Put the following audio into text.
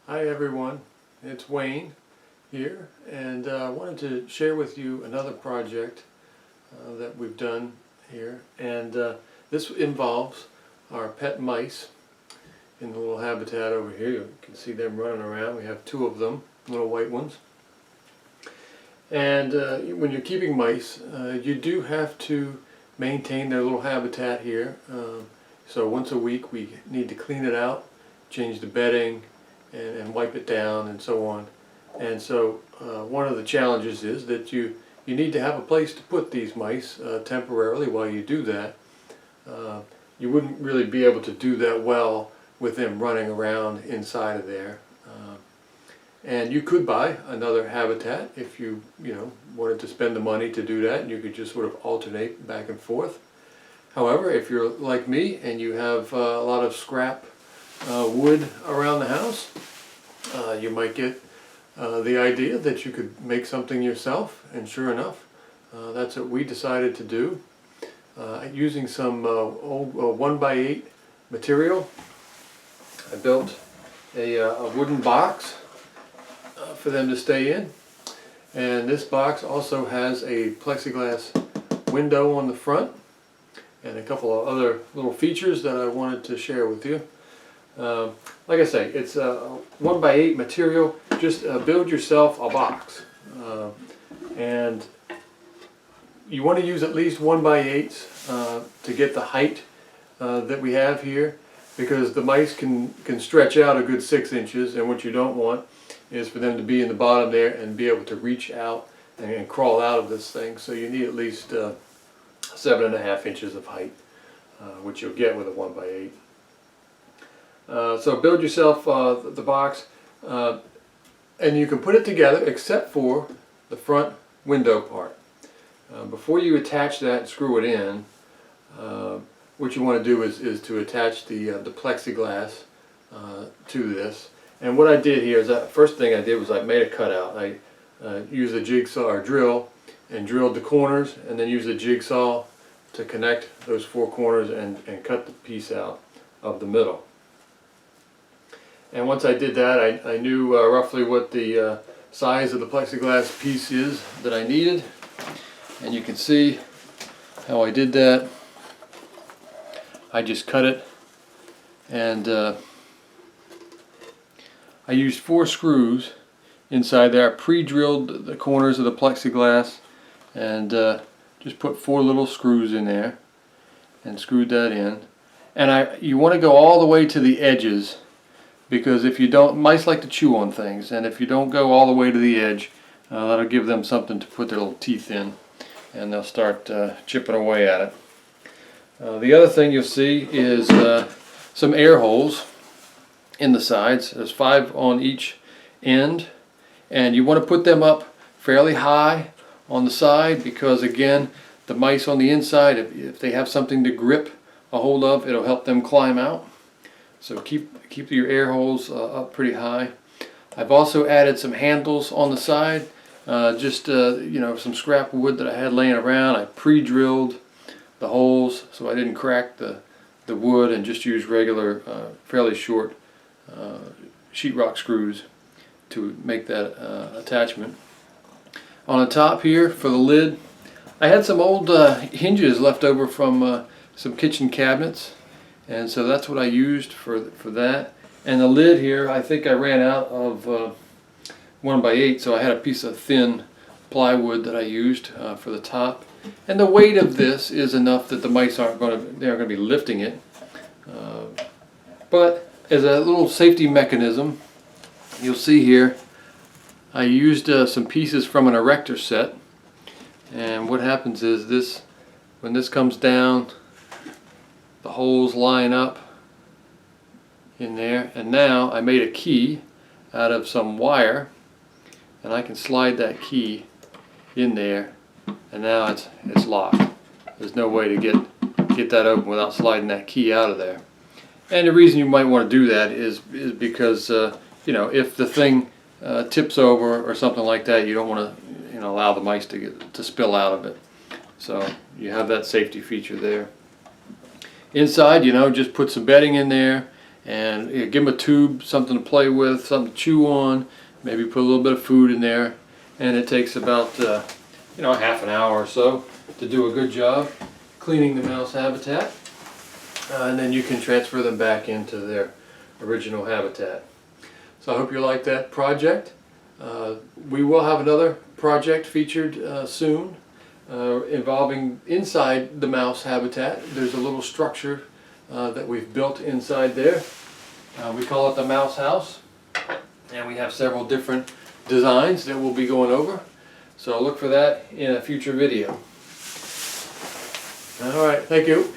Hi everyone, it's Wayne here, and I wanted to share with you another project that we've done here, and this involves our pet mice in the little habitat over here. You can see them running around. We have two of them, little white ones. And when you're keeping mice, you do have to maintain their little habitat here. So once a week we need to clean it out, change the bedding, and wipe it down and so on. And so one of the challenges is that you need to have a place to put these mice temporarily while you do that. You wouldn't really be able to do that well with them running around inside of there. And you could buy another habitat if you wanted to spend the money to do that, and you could just sort of alternate back and forth. However, if you're like me and you have a lot of scrap wood around the house, you might get the idea that you could make something yourself, and sure enough, that's what we decided to do. Using some old 1x8 material, I built a wooden box for them to stay in, and this box also has a plexiglass window on the front and a couple of other little features that I wanted to share with you. Like I say, it's a 1x8 material. Just build yourself a box, and you want to use at least 1x8s to get the height that we have here, because the mice can stretch out a good 6 inches, and what you don't want is for them to be in the bottom there and be able to reach out and crawl out of this thing. So you need at least 7.5 inches of height, which you'll get with a 1x8. So build yourself the box, and you can put it together except for the front window part. Before you attach that and screw it in, what you want to do is to attach the plexiglass to this. And what I did here is that first thing I did was I made a cutout. I used a jigsaw or drill and drilled the corners, and then used a jigsaw to connect those 4 corners and cut the piece out of the middle. And once I did that, I knew roughly what the size of the plexiglass piece is that I needed. And you can see how I did that. I just cut it, and I used 4 screws inside there. I pre-drilled the corners of the plexiglass and just put 4 little screws in there and screwed that in. And you want to go all the way to the edges, because if you don't, mice like to chew on things, and if you don't go all the way to the edge, that'll give them something to put their little teeth in, and they'll start chipping away at it. The other thing you'll see is some air holes in the sides. There's 5 on each end, and you want to put them up fairly high on the side, because again, the mice on the inside, if they have something to grip a hold of, it'll help them climb out. So keep your air holes up pretty high. I've also added some handles on the side, just some scrap wood that I had laying around. I pre-drilled the holes so I didn't crack the wood, and just used regular fairly short sheetrock screws to make that attachment. On the top here for the lid, I had some old hinges left over from some kitchen cabinets, and so that's what I used for that. And the lid here, I think I ran out of 1x8, so I had a piece of thin plywood that I used for the top. And the weight of this is enough that the mice aren't going to be lifting it. But as a little safety mechanism, you'll see here I used some pieces from an erector set. And what happens is this, when this comes down, the holes line up in there, and now I made a key out of some wire, and I can slide that key in there, and now it's locked. There's no way to get that open without sliding that key out of there. And the reason you might want to do that is because if the thing tips over or something like that, you don't want to allow the mice to spill out of it. So you have that safety feature there. Inside, just put some bedding in there and give them a tube, something to play with, something to chew on, maybe put a little bit of food in there, and it takes about half an hour or so to do a good job cleaning the mouse habitat, and then you can transfer them back into their original habitat. So I hope you like that project. We will have another project featured soon involving inside the mouse habitat. There's a little structure that we've built inside there. We call it the mouse house, and we have several different designs that we'll be going over. So look for that in a future video. All right, thank you.